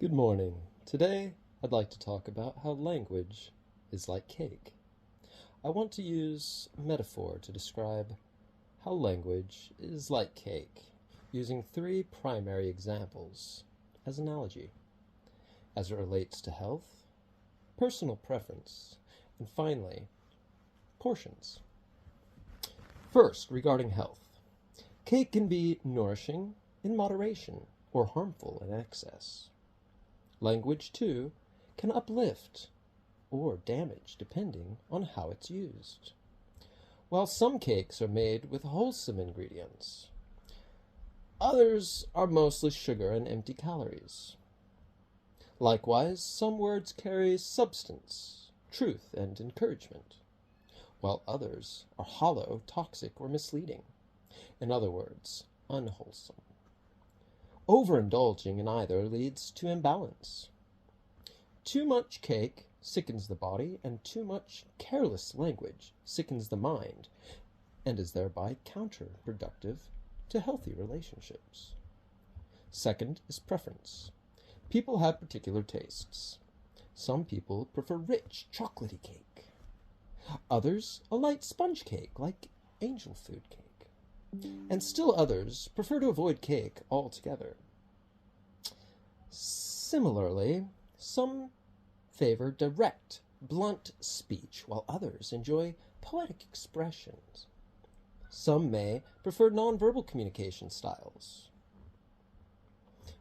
Good morning. Today, I'd like to talk about how language is like cake. I want to use a metaphor to describe how language is like cake, using three primary examples as analogy, as it relates to health, personal preference, and finally, portions. First, regarding health. Cake can be nourishing in moderation or harmful in excess. Language, too, can uplift or damage depending on how it's used. While some cakes are made with wholesome ingredients, others are mostly sugar and empty calories. Likewise, some words carry substance, truth, and encouragement, while others are hollow, toxic, or misleading. In other words, unwholesome. Overindulging in either leads to imbalance. Too much cake sickens the body, and too much careless language sickens the mind, and is thereby counterproductive to healthy relationships. Second is preference. People have particular tastes. Some people prefer rich, chocolatey cake. Others, a light sponge cake, like angel food cake. And still others prefer to avoid cake altogether. Similarly, some favor direct, blunt speech, while others enjoy poetic expressions. Some may prefer nonverbal communication styles.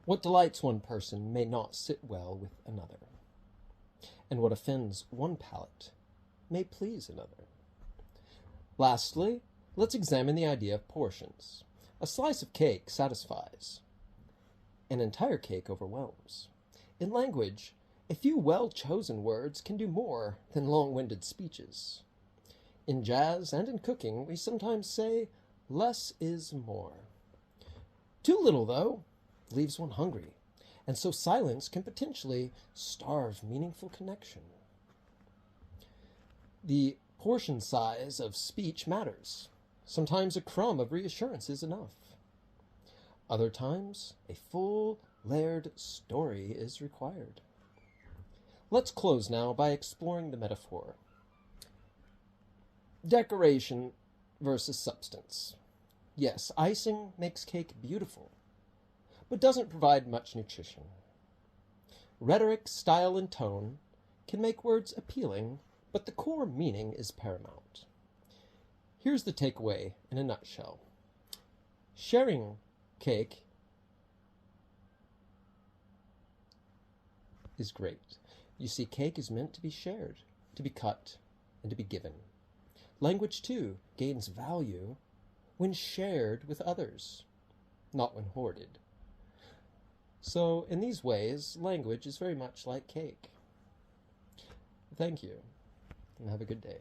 What delights one person may not sit well with another, and what offends one palate may please another. Lastly, let's examine the idea of portions. A slice of cake satisfies. An entire cake overwhelms. In language, a few well-chosen words can do more than long-winded speeches. In jazz and in cooking, we sometimes say, less is more. Too little, though, leaves one hungry, and so silence can potentially starve meaningful connection. The portion size of speech matters. Sometimes a crumb of reassurance is enough. Other times, a full, layered story is required. Let's close now by exploring the metaphor. Decoration versus substance. Yes, icing makes cake beautiful, but doesn't provide much nutrition. Rhetoric, style, and tone can make words appealing, but the core meaning is paramount. Here's the takeaway in a nutshell. Sharing cake is great. You see, cake is meant to be shared, to be cut, and to be given. Language, too, gains value when shared with others, not when hoarded. So, in these ways, language is very much like cake. Thank you, and have a good day.